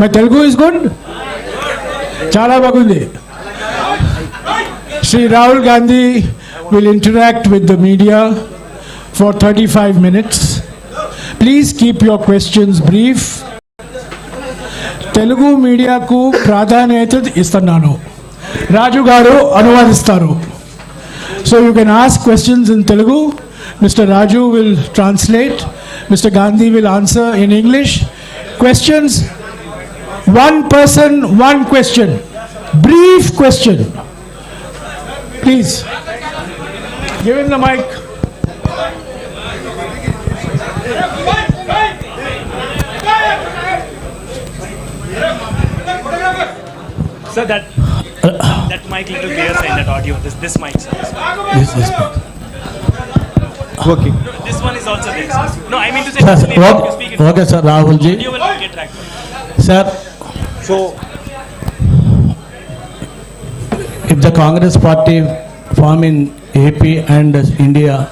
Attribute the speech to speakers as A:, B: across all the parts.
A: My Telugu is good? Chala bagundi. Shri Rahul Gandhi will interact with the media for 35 minutes. Please keep your questions brief. Telugu media ku pradhanayata istannanu. Raju garu anuvadistaru. So you can ask questions in Telugu. Mr. Raju will translate. Mr. Gandhi will answer in English. Questions, one person, one question. Brief question. Please. Give him the mic.
B: Sir, that mic little clear side, that audio. This mic, sir.
C: This mic. Okay.
B: This one is also there, sir. No, I mean to say,
C: Sir,
B: if you speak in
C: okay, sir, Rahul ji.
B: you will get tracked.
C: Sir,
D: So,
C: if the Congress party form in AP and India,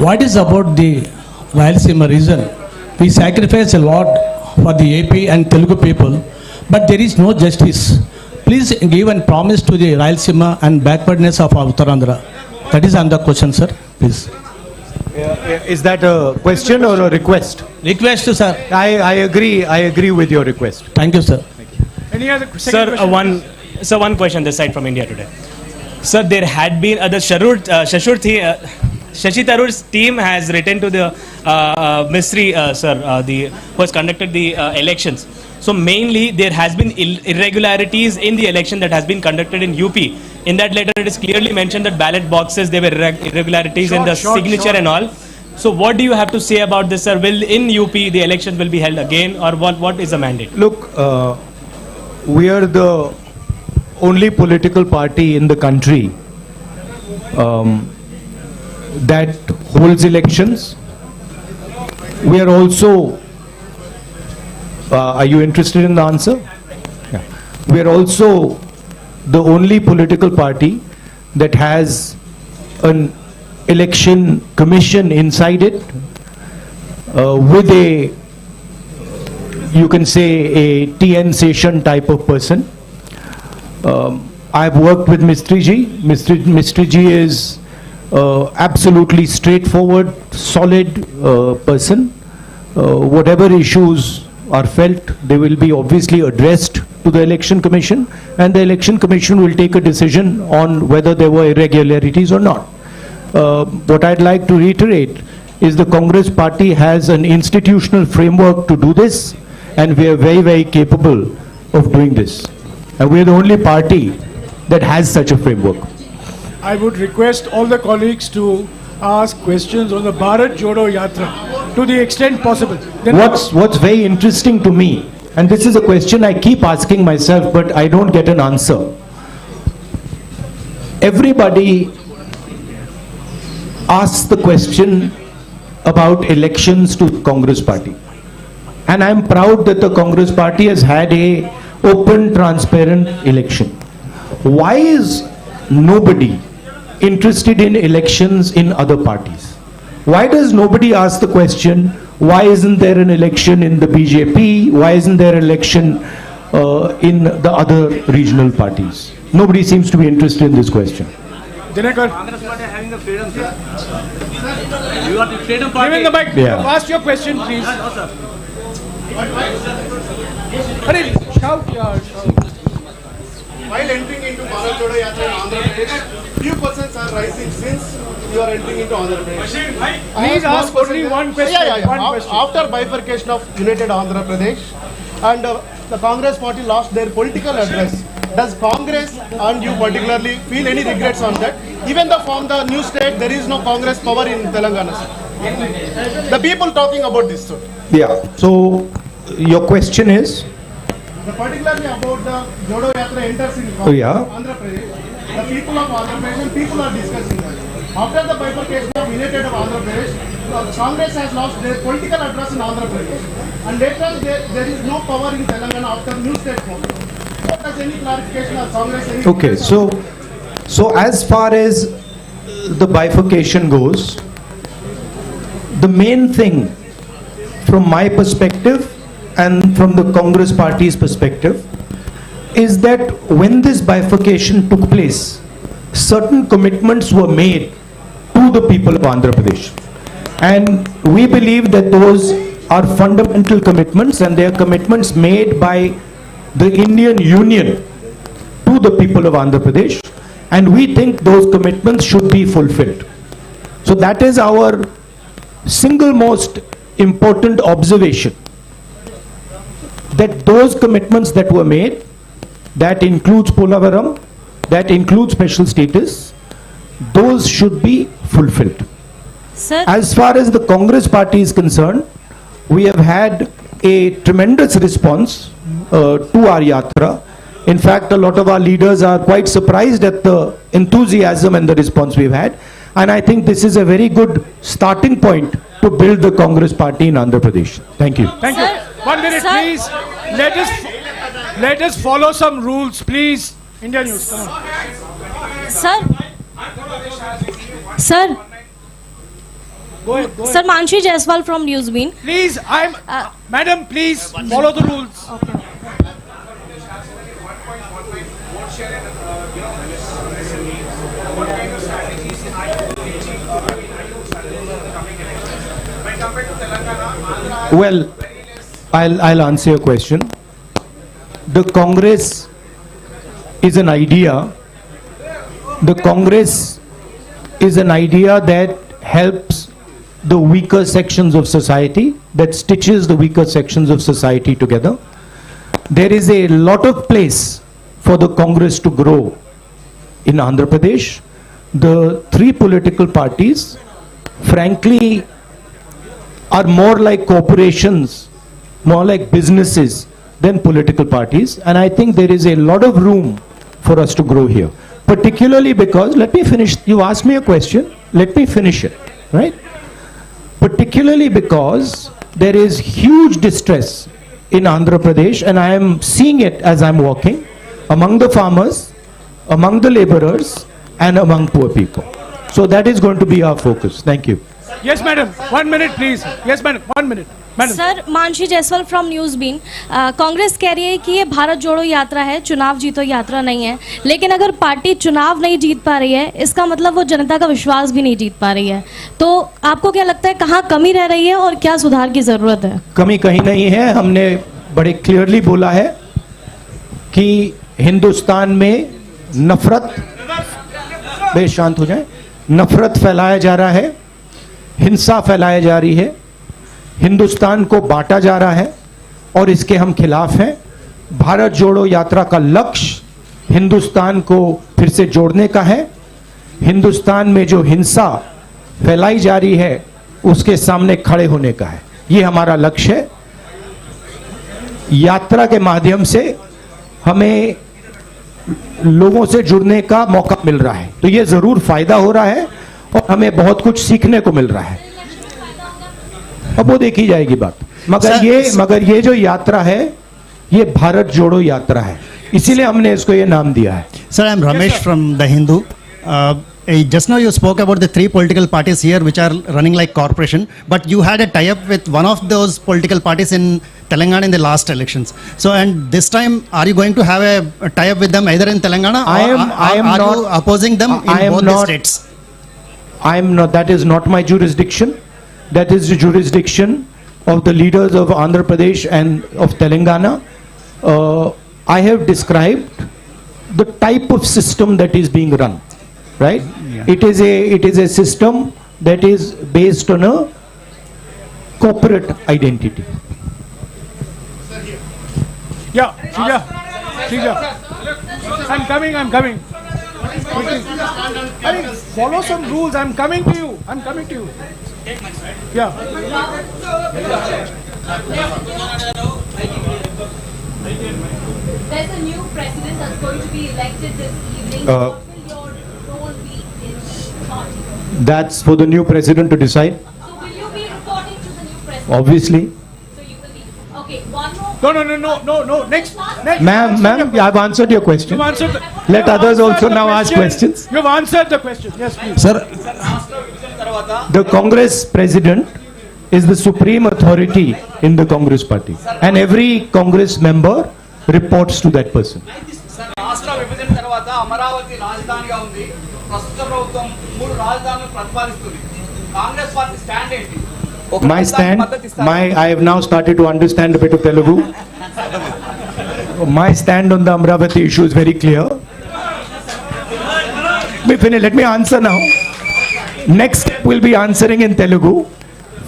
C: what is about the Rayalaseema region? We sacrifice a lot for the AP and Telugu people, but there is no justice. Please give and promise to the Rayalaseema and backwardness of Uttarandhra. That is another question, sir. Please.
D: is that a question or a request?
C: Request, sir.
D: I agree with your request.
C: Thank you, sir.
A: Any other second
B: Sir,
A: question?
B: one question this side from India today. Sir, there had been the Shashi Tharoor's team has written to the mystery, sir, who has conducted the elections. So mainly there has been irregularities in the election that has been conducted in UP. In that letter, it is clearly mentioned that ballot boxes, there were irregularities in the signature and all. So what do you have to say about this, sir? Will in UP the elections will be held again, or what is the mandate?
D: Look, we are the only political party in the country that holds elections. We are also, are you interested in the answer? Yeah. We are also the only political party that has an election commission inside it with a, you can say, a TN session type of person. I've worked with Mistry Ji. Mistry Ji is absolutely straightforward, solid person. Whatever issues are felt, they will be obviously addressed to the election commission, and the election commission will take a decision on whether there were irregularities or not. What I'd like to reiterate is the Congress party has an institutional framework to do this, and we are very, very capable of doing this. And we are the only party that has such a framework.
A: I would request all the colleagues to ask questions on the Bharat Jodo Yatra to the extent possible. Then
D: What's very interesting to me, and this is a question I keep asking myself, but I don't get an answer. Everybody asks the question about elections to Congress party. And I'm proud that the Congress party has had a open, transparent election. Why is nobody interested in elections in other parties? Why does nobody ask the question, why isn't there an election in the BJP? Why isn't there an election in the other regional parties? Nobody seems to be interested in this question.
A: Dinakar,
B: Congress party having the freedom, sir. You are the freedom
A: give him the mic.
D: Yeah.
A: Ask your question, please. Hurry, shout.
E: While entering into Bharat Jodo Yatra in Andhra Pradesh, few questions are rising since you are entering into Andhra Pradesh.
A: Please ask only one question. One question.
E: After bifurcation of United Andhra Pradesh and the Congress party lost their political address, does Congress and you particularly feel any regrets on that? Even though from the new state there is no Congress power in Telangana, sir. The people talking about this, sir.
D: Yeah. So your question is?
E: Particularly about the Jodo Yatra enters in
D: Oh, yeah.
E: Andhra Pradesh. The people of Andhra Pradesh and people are discussing that. After the bifurcation of United of Andhra Pradesh, Congress has lost their political address in Andhra Pradesh. And later there is no power in Telangana after new state form. What does any clarification of Congress?
D: Okay, so as far as the bifurcation goes, the main thing from my perspective and from the Congress party's perspective, is that when this bifurcation took place, certain commitments were made to the people of Andhra Pradesh. And we believe that those are fundamental commitments, and they are commitments made by the Indian Union to the people of Andhra Pradesh, and we think those commitments should be fulfilled. So that is our single most important observation, that those commitments that were made, that includes Polavaram, that includes special status, those should be fulfilled.
F: Sir,
D: As far as the Congress party is concerned, we have had a tremendous response to our yatra. In fact, a lot of our leaders are quite surprised at the enthusiasm and the response we've had. And I think this is a very good starting point to build the Congress party in Andhra Pradesh. Thank you.
A: Thank
F: Sir,
A: you. 1 minute,
F: sir.
A: please. Let us follow some rules, please. India News, come on.
F: sir, sir,
A: Go ahead, go ahead.
F: sir, Manshi Jaiswal from Newsbeat.
A: Please, Madam, please follow the rules.
D: Well, I'll answer your question. The Congress is an idea. The Congress is an idea that helps the weaker sections of society, that stitches the weaker sections of society together. There is a lot of place for the Congress to grow in Andhra Pradesh. The three political parties, frankly, are more like corporations, more like businesses than political parties. And I think there is a lot of room for us to grow here. Particularly because, let me finish, you asked me a question, let me finish it, right? Particularly because there is huge distress in Andhra Pradesh, and I am seeing it as I'm walking, among the farmers, among the laborers, and among poor people. So that is going to be our focus. Thank you.
A: Yes, madam. 1 minute, please. Yes, madam. 1 minute. Madam.
F: Sir, Mansi Jaiswal from Newsbeen. Congress कह रही है कि ये भारत जोड़ो यात्रा है, चुनाव जीतो यात्रा नहीं है। लेकिन अगर पार्टी चुनाव नहीं जीत पा रही है, इसका मतलब वो जनता का विश्वास भी नहीं जीत पा रही है। तो आपको क्या लगता है, कहाँ कमी रह रही है और क्या सुधार की जरूरत है?
D: कमी कहीं नहीं है। हमने बड़े क्लियरली बोला है कि हिंदुस्तान में नफरत, बे शांत हो जाए, नफरत फैलाया जा रहा है, हिंसा फैलाई जा रही है, हिंदुस्तान को बांटा जा रहा है और इसके हम खिलाफ हैं। भारत जोड़ो यात्रा का लक्ष्य हिंदुस्तान को फिर से जोड़ने का है। हिंदुस्तान में जो हिंसा फैलाई जा रही है उसके सामने खड़े होने का है, ये हमारा लक्ष्य है। यात्रा के माध्यम से हमें लोगों से जुड़ने का मौका मिल रहा है, तो ये जरूर फायदा हो रहा है और हमें बहुत कुछ सीखने को मिल रहा है। अब वो देखी जाएगी बात, मगर ये जो यात्रा है ये भारत जोड़ो यात्रा है, इसीलिए हमने इसको ये नाम दिया है।
G: Sir, I am Ramesh from The Hindu. Just now you spoke about the three political parties here which are running like corporation, but you had a tie-up with one of those political parties in Telangana in the last elections. So, and this time, are you going to have a tie-up with them either in Telangana or are you opposing them in both the states?
D: I am not, that is not my jurisdiction. That is the jurisdiction of the leaders of Andhra Pradesh and of Telangana. I have described the type of system that is being run, right?
G: Yeah.
D: It is a system that is based on a corporate identity.
A: Yeah, Srija. I'm coming. I mean, follow some rules. I'm coming to you. Yeah.
H: There's a new president that's going to be elected this evening. What will your role be in the party?
D: That's for the new president to decide,
H: So will you be reporting to the new president?
D: obviously.
H: So you will be. Okay, one more.
A: No. Next.
D: Ma'am, I've answered your question.
A: You've answered
D: Let
A: you've
D: others
A: answered
D: also
A: the
D: now ask
A: question.
D: questions.
A: You've answered the question. Yes, please.
C: Sir,
D: The Congress president is the supreme authority in the Congress party. And every Congress member reports to that person.
I: రాష్ట్ర విభజన తర్వాత అమరావతి రాజధానిగా ఉంది. ప్రస్తుత ప్రభుత్వం 3 రాజధానులను ప్రతిపాదిస్తుంది. Congress party stand ఏంటి?
D: My stand, I have now started to understand a bit of Telugu. My stand on the Amravati issue is very clear. Let me answer now. Next step will be answering in Telugu.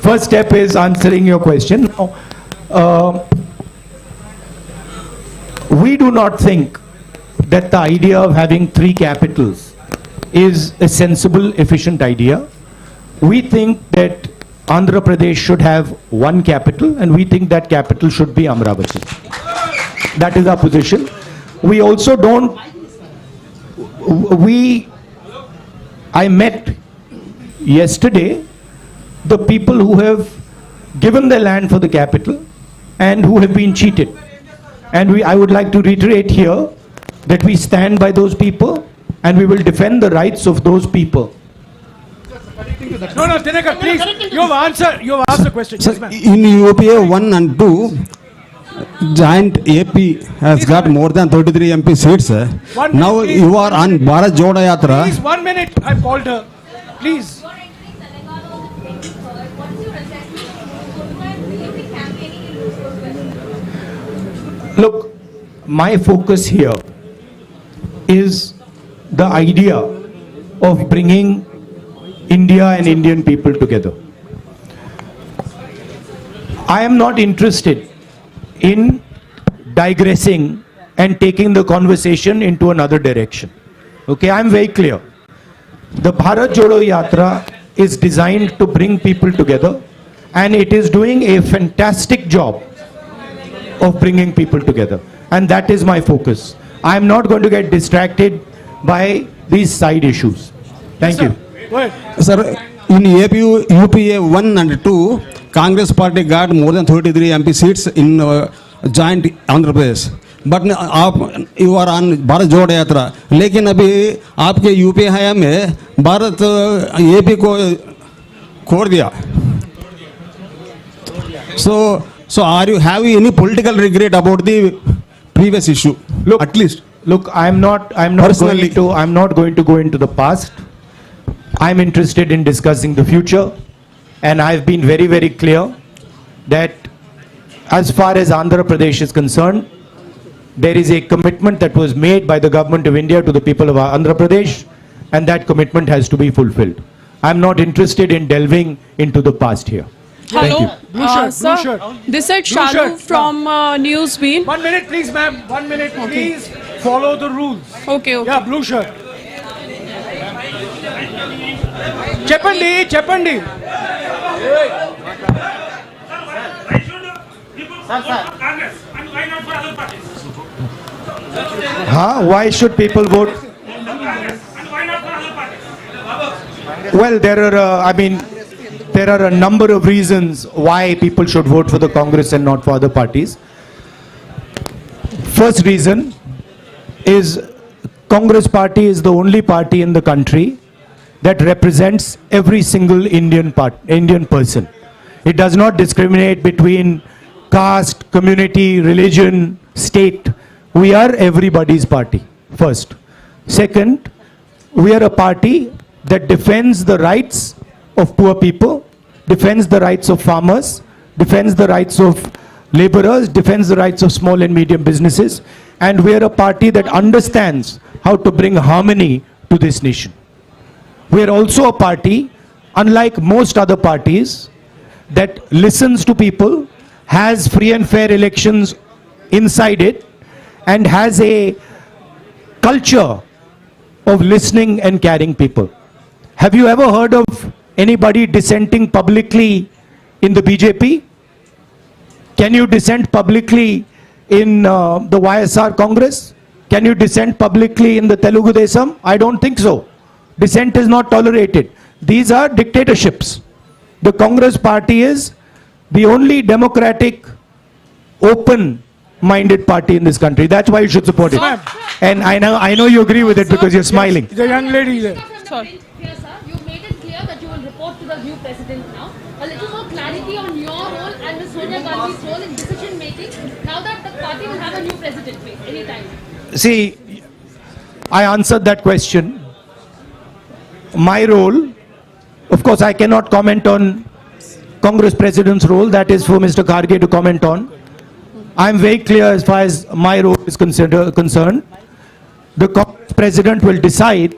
D: First step is answering your question. We do not think that the idea of having 3 capitals is a sensible, efficient idea. We think that Andhra Pradesh should have 1 capital, and we think that capital should be Amravati. That is our position. We also don't, I met yesterday the people who have given their land for the capital and who have been cheated. And I would like to reiterate here that we stand by those people and we will defend the rights of those people.
A: No, Tinekar, please. You have asked the question.
J: Sir,
A: Yes, ma'am.
J: in UPA 1 and 2, joint AP has got more than 33 MP seats. Sir.
A: 1 minute,
J: Now
A: please.
J: you are on Bharat Jodo Yatra.
A: Please, 1 minute. I've called her. Please.
H: You're entering Telangana on the 23rd. What is your assessment of Koduma and will you be campaigning in those questions?
D: Look, my focus here is the idea of bringing India and Indian people together. I am not interested in digressing and taking the conversation into another direction. Okay, I am very clear. The Bharat Jodo Yatra is designed to bring people together, and it is doing a fantastic job of bringing people together, and that is my focus. I am not going to get distracted by these side issues. Thank you.
A: Go ahead.
J: Sir, in UPA 1 and 2, Congress party got more than 33 MP seats in joint Andhra Pradesh. But आप you are on Bharat जोड़ो यात्रा, लेकिन अभी आपके UP हया में Bharat AP को खोड़ दिया. So are you having any political regret about the previous issue?
D: Look,
J: At least.
D: Look, I'm not
J: Personally.
D: going to go into the past. I'm interested in discussing the future, and I've been very, very clear that as far as Andhra Pradesh is concerned, there is a commitment that was made by the government of India to the people of Andhra Pradesh, and that commitment has to be fulfilled. I'm not interested in delving into the past here. Thank you.
A: Blue shirt,
K: Sir,
A: blue shirt.
K: this is
A: Blue
K: Shalu
A: shirt.
K: from Newsbeat.
A: 1 minute, please, ma'am. 1 minute, please. Follow the rules.
K: Okay.
A: Yeah, blue shirt. Cheppandi.
D: Why should people vote? Well, there are a number of reasons why people should vote for the Congress and not for other parties. First reason is Congress party is the only party in the country that represents every single Indian person. It does not discriminate between caste, community, religion, state. We are everybody's party, first. Second, we are a party that defends the rights of poor people, defends the rights of farmers, defends the rights of laborers, defends the rights of small and medium businesses, and we are a party that understands how to bring harmony to this nation. We are also a party, unlike most other parties, that listens to people, has free and fair elections inside it, and has a culture of listening and caring people. Have you ever heard of anybody dissenting publicly in the BJP? Can you dissent publicly in the YSR Congress? Can you dissent publicly in the Telugu Desam? I don't think so. Dissent is not tolerated. These are dictatorships. The Congress party is the only democratic, open-minded party in this country. That's why you should support it. And I know you agree with it because you're smiling.
A: The young lady there.
H: Sir, you made it clear that you will report to the new president now. a little more clarity on your role and Ms. Sonia Gandhi's role in decision making now that the party will have a new president anytime?
D: See, I answered that question. My role, of course, I cannot comment on Congress President's role. That is for Mr. Kharge to comment on. I am very clear as far as my role is concerned. The Congress President will decide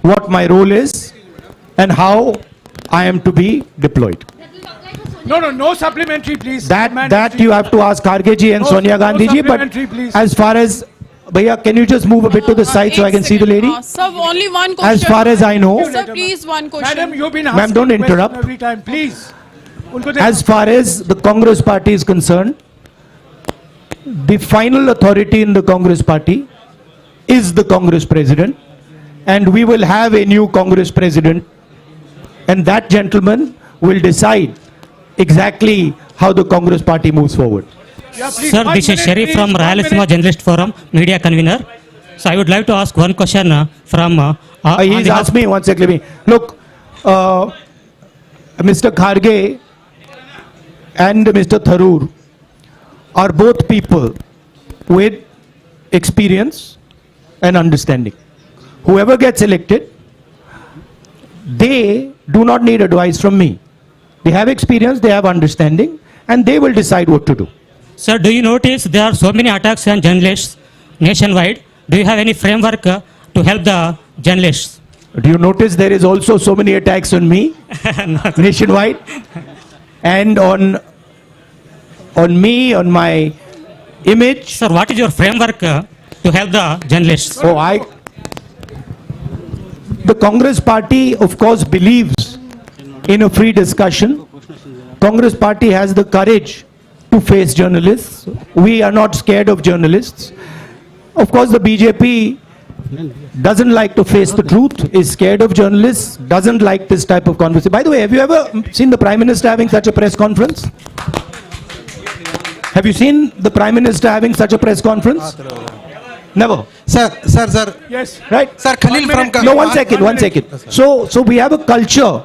D: what my role is and how I am to be deployed.
A: No supplementary, please.
D: That you have to ask Kharge ji and
A: No-
D: Sonia
A: no
D: Gandhi ji. But
A: supplementary, please.
D: as far as, Bhaiya, can you just move a bit to the side so I can see the lady?
K: Sir, only one question.
D: As far as I know,
K: Sir, please, one question.
A: Madam, you've been
D: Ma'am,
A: asking
D: don't
A: question
D: interrupt.
A: every time, please. उनको दे-
D: as far as the Congress party is concerned, the final authority in the Congress party is the Congress president, and we will have a new Congress president, and that gentleman will decide exactly how the Congress party moves forward.
A: Yeah, please,
L: Sir,
A: 1
L: this is
A: minute,
L: Sherry
A: please,
L: from
A: 1
L: Rayalaseema
A: minute.
L: Journalist Forum, media convener. So I would like to ask one question from. on
D: He's
L: behalf-
D: asked me, one second, let me. Look, Mr. Kharge and Mr. Tharoor are both people with experience and understanding. Whoever gets elected, they do not need advice from me. They have experience, they have understanding, and they will decide what to do.
L: Sir, do you notice there are so many attacks on journalists nationwide? Do you have any framework to help the journalists?
D: Do you notice there is also so many attacks on me nationwide and on me, on my image?
L: Sir, what is your framework to help the journalists?
D: The Congress party, of course, believes in a free discussion. Congress party has the courage to face journalists. We are not scared of journalists. Of course, the BJP doesn't like to face the truth, is scared of journalists, doesn't like this type of conversation. By the way, have you ever seen the Prime Minister having such a press conference? Have you seen the Prime Minister having such a press conference? Never.
M: Sir.
A: Yes.
D: Right?
M: Sir, Khalil from...
D: No, one second. So we have a culture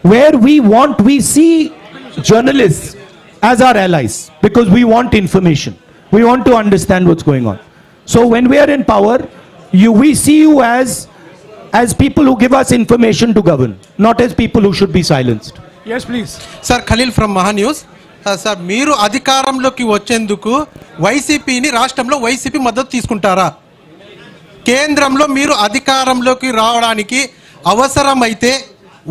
D: where we see journalists as our allies because we want information. We want to understand what's going on. So when we are in power, we see you as people who give us information to govern, not as people who should be silenced.
A: Yes, please.
M: Sir, Khalil from Mahanews. Sir మీరు అధికారంలోకి వచ్చేందుకు వైసీపీని రాష్ట్రంలో YCP మద్దతు తీసుకుంటారా? కేంద్రంలో మీరు అధికారంలోకి రావడానికి అవసరమైతే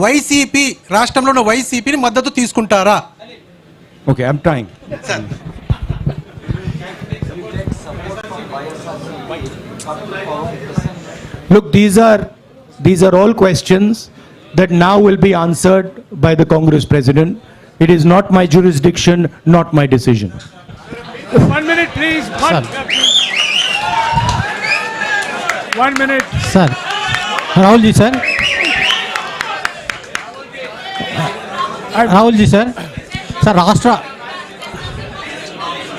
M: వైసీపీ రాష్ట్రంలో ఉన్న వైసీపీని మద్దతు తీసుకుంటారా?
D: Okay, I'm trying.
M: Sir.
D: Look, these are all questions that now will be answered by the Congress President. It is not my jurisdiction, not my decision.
A: 1 minute, please. 1 minute.
C: Sir, Rahul ji, sir. Rahul ji, sir. Sir, Rashtra.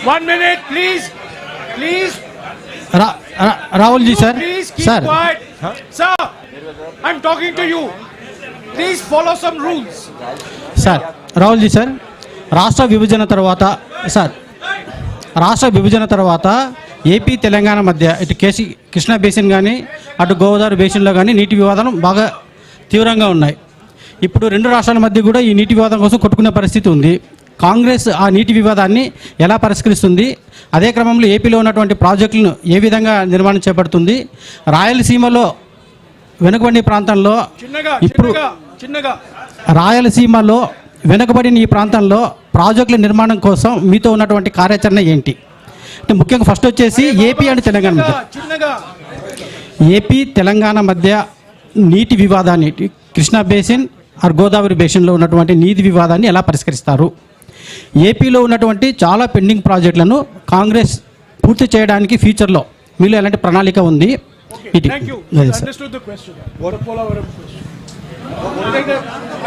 A: 1 minute, please. Please.
C: Rahul ji, sir.
A: Please keep
C: Sir.
A: quiet. Sir, I'm talking to you. Please follow some rules.
C: Sir Rahul ji sir రాష్ట్ర విభజన తర్వాత AP Telangana మధ్య ఇటు Krishna basin కానీ అటు గోదావరి బేసిన్లో కానీ నీటి వివాదాలు బాగా తీవ్రంగా ఉన్నాయి. ఇప్పుడు రెండు రాష్ట్రాల మధ్య కూడా ఈ నీటి వివాదం కోసం కొట్టుకునే పరిస్థితి ఉంది. కాంగ్రెస్ ఆ నీటి వివాదాన్ని ఎలా పరిష్కరిస్తుంది? అదే క్రమంలో ఏపీలో ఉన్నటువంటి ప్రాజెక్టులను ఏ విధంగా నిర్మాణం చేపడుతుంది? రాయలసీమలో వెనుకబడిన ప్రాంతంలో ఇప్పుడు రాయలసీమలో వెనుకబడిన ఈ ప్రాంతంలో ప్రాజెక్టుల నిర్మాణం కోసం మీతో ఉన్నటువంటి కార్యాచరణ ఏంటి? అంటే ముఖ్యంగా ఫస్ట్ వచ్చేసి ఏపీ అండ్ తెలంగాణ మధ్య నీటి వివాదాన్ని కృష్ణా బేసిన్ ఆర్ గోదావరి బేసిన్లో ఉన్నటువంటి నీటి వివాదాన్ని ఎలా పరిష్కరిస్తారు? ఏపీలో ఉన్నటువంటి చాలా పెండింగ్ ప్రాజెక్టులను కాంగ్రెస్ పూర్తి చేయడానికి ఫ్యూచర్లో మీలో ఎలాంటి ప్రణాళిక ఉంది?
A: Thank you. Understood the question. Polavaram question.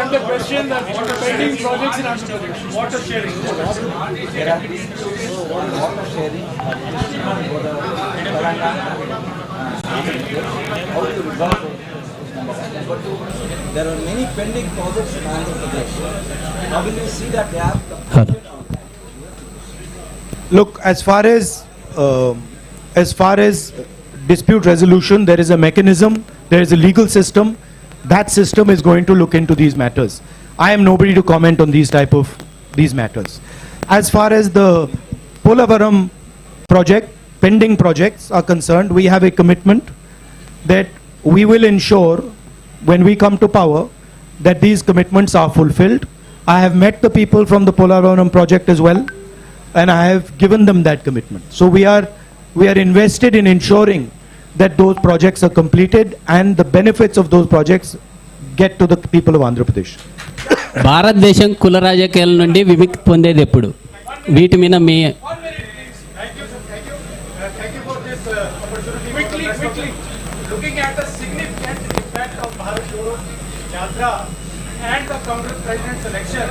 A: And the question that pending projects in Andhra Pradesh. Water sharing.
I: but there are many pending projects in Andhra Pradesh. How will you see that gap?
D: Look, as far as dispute resolution, there is a mechanism, there is a legal system. That system is going to look into these matters. I am nobody to comment on these matters. As far as the Polavaram project, pending projects are concerned, we have a commitment that we will ensure when we come to power that these commitments are fulfilled. I have met the people from the Polavaram project as well, and I have given them that commitment. So we are invested in ensuring that those projects are completed and the benefits of those projects get to the people of Andhra Pradesh.
N: భారతదేశం కుల రాజకీయాల నుండి విముక్తి పొందేది ఎప్పుడు? వీటి మీద మీ
E: Thank you for this opportunity. Quickly, looking at the significant impact of Bharat Jodo Yatra and the Congress President's election,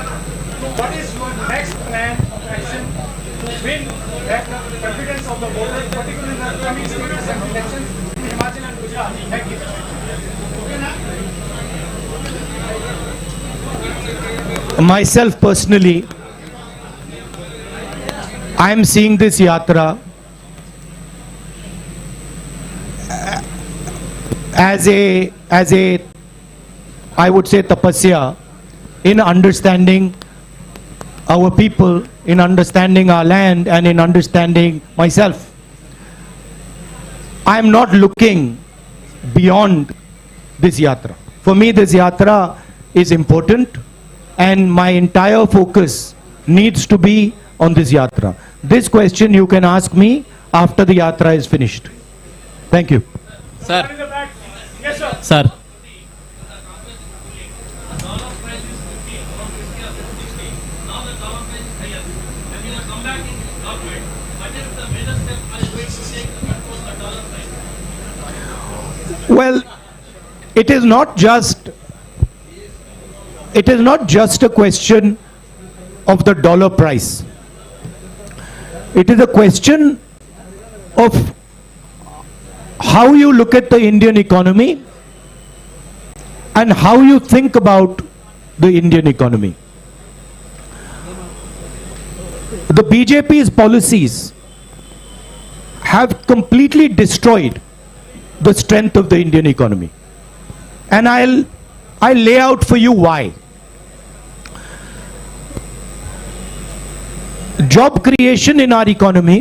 E: what is your next plan of action to win back the confidence of the voters, particularly in the coming state assembly elections in Himachal and Gujarat? Thank you.
D: Myself personally, I am seeing this yatra as a I would say tapasya in understanding our people, in understanding our land, and in understanding myself. I am not looking beyond this yatra. For me, this yatra is important, and my entire focus needs to be on this yatra. This question you can ask me after the yatra is finished. Thank you.
N: Sir.
E: Yes, sir.
N: Sir.
D: Well, it is not just a question of the dollar price. It is a question of how you look at the Indian economy and how you think about the Indian economy. The BJP's policies have completely destroyed the strength of the Indian economy. And I'll lay out for you why. Job creation in our economy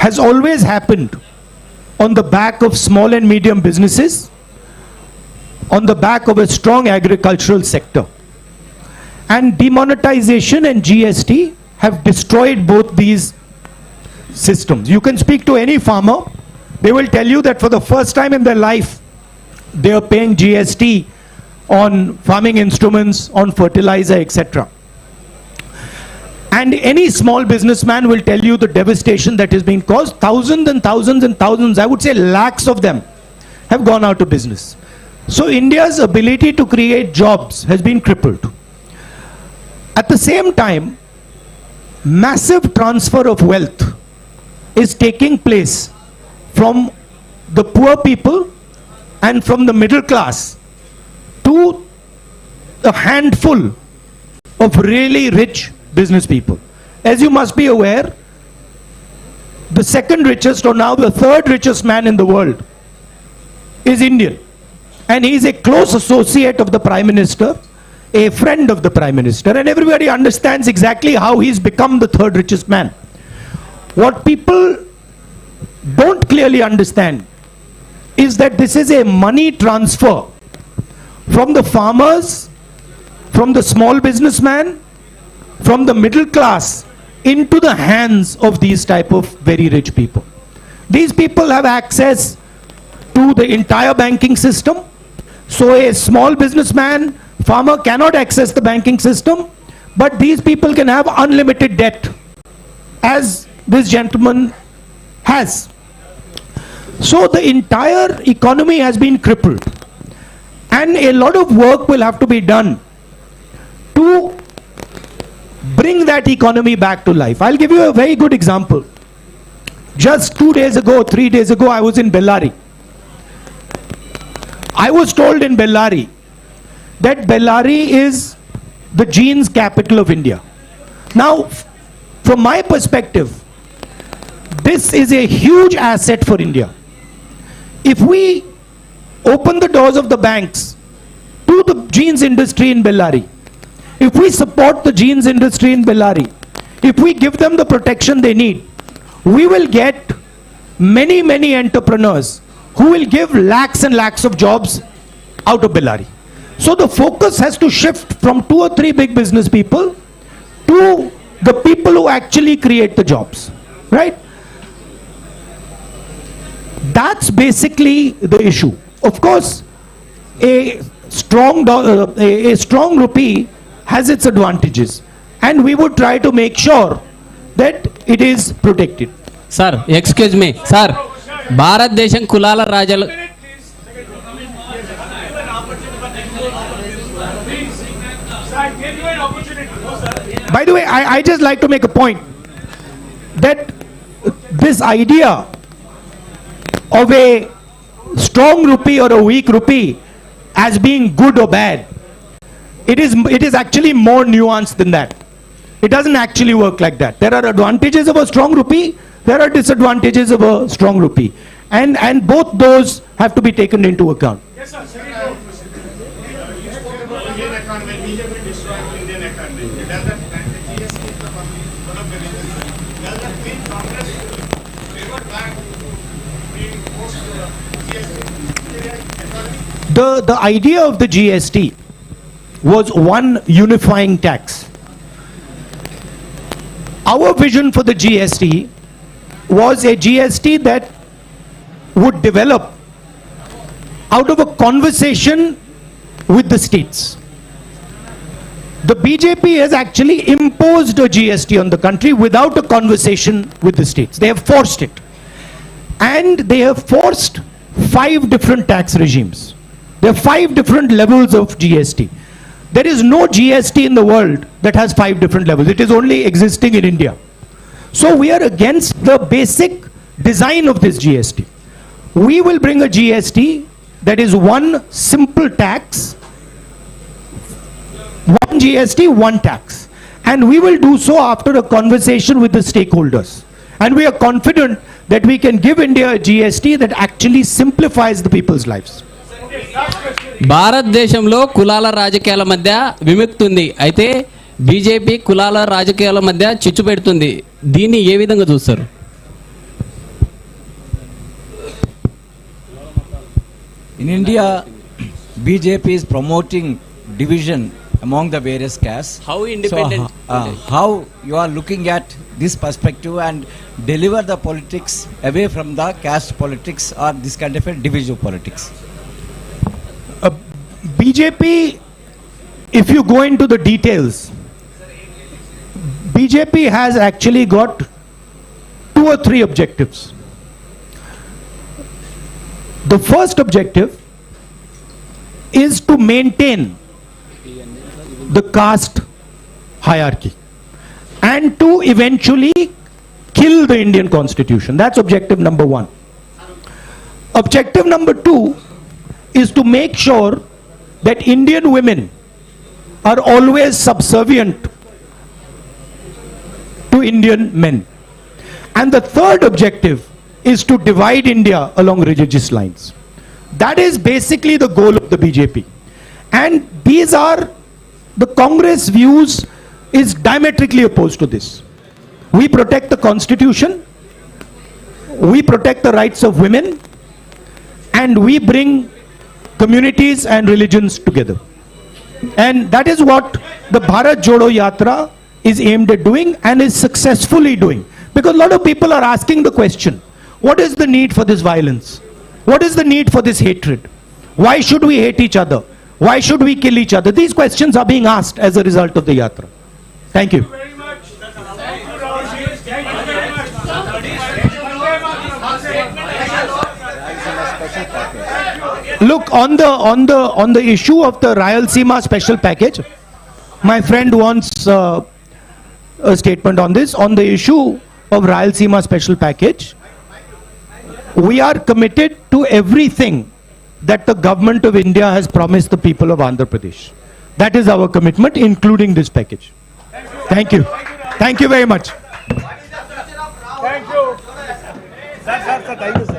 D: has always happened on the back of small and medium businesses, on the back of a strong agricultural sector. And demonetization and GST have destroyed both these systems. You can speak to any farmer, they will tell you that for the first time in their life, they are paying GST on farming instruments, on fertilizer, etc. And any small businessman will tell you the devastation that has been caused. Thousands and thousands and thousands, I would say lakhs of them, have gone out of business. So India's ability to create jobs has been crippled. At the same time, massive transfer of wealth is taking place from the poor people and from the middle class to a handful of really rich business people. As you must be aware, the second richest, or now the third richest man in the world is Indian. And he is a close associate of the Prime Minister, a friend of the Prime Minister, and everybody understands exactly how he's become the third richest man. What people don't clearly understand is that this is a money transfer from the farmers, from the small businessman, from the middle class into the hands of these type of very rich people. These people have access to the entire banking system. So a small businessman, farmer cannot access the banking system, but these people can have unlimited debt, as this gentleman has. So the entire economy has been crippled, and a lot of work will have to be done to bring that economy back to life. I'll give you a very good example. Just 2 days ago, 3 days ago, I was in Bellary. I was told in Bellary that Bellary is the jeans capital of India. Now, from my perspective, this is a huge asset for India. If we open the doors of the banks to the jeans industry in Bellary, if we support the jeans industry in Bellary, if we give them the protection they need, we will get many entrepreneurs who will give lakhs and lakhs of jobs out of Bellary. So the focus has to shift from 2 or 3 big business people to the people who actually create the jobs, right? That's basically the issue. Of course, a strong rupee has its advantages, and we would try to make sure that it is protected.
N: Sir, excuse me, sir. భారతదేశం కులాల రాజాలు
D: By the way, I just like to make a point that this idea of a strong rupee or a weak rupee as being good or bad, it is actually more nuanced than that. It doesn't actually work like that. There are advantages of a strong rupee, there are disadvantages of a strong rupee, and both those have to be taken into account.
E: Yes, sir. You spoke about Indian economy, BJP destroying Indian economy. Does that GST is one of the reasons? Does that mean Congress revert back being forced to GST economy?
D: The idea of the GST was one unifying tax. Our vision for the GST was a GST that would develop out of a conversation with the states. The BJP has actually imposed a GST on the country without a conversation with the states. They have forced it. And they have forced 5 different tax regimes. There are 5 different levels of GST. There is no GST in the world that has 5 different levels. It is only existing in India. So we are against the basic design of this GST. We will bring a GST that is one simple tax, one GST, one tax. And we will do so after a conversation with the stakeholders. And we are confident that we can give India a GST that actually simplifies the people's lives.
N: భారతదేశంలో కులాల రాజకీయాల మధ్య విముక్తి ఉంది. అయితే BJP కులాల రాజకీయాల మధ్య చిచ్చు పెడుతుంది. దీన్ని ఏ విధంగా చూస్తారు?
O: In India, BJP is promoting division among the various castes.
N: How independent?
O: So, how you are looking at this perspective and deliver the politics away from the caste politics or this kind of a divisive politics?
D: BJP, if you go into the details, BJP has actually got 2 or 3 objectives. The first objective is to maintain the caste hierarchy and to eventually kill the Indian constitution. That's objective number 1. Objective number 2 is to make sure that Indian women are always subservient to Indian men. And the third objective is to divide India along religious lines. That is basically the goal of the BJP. And these are the Congress views is diametrically opposed to this. We protect the constitution, we protect the rights of women, and we bring communities and religions together. And that is what the Bharat Jodo Yatra is aimed at doing and is successfully doing. Because a lot of people are asking the question, what is the need for this violence? What is the need for this hatred? Why should we hate each other? Why should we kill each other? These questions are being asked as a result of the Yatra. Thank you. Look, on the issue of the Rayalaseema special package, my friend wants a statement on this. On the issue of Rayalaseema special package, we are committed to everything that the government of India has promised the people of Andhra Pradesh. That is our commitment, including this package. Thank you. Thank you very much.
E: Thank you. Sir, thank you, sir.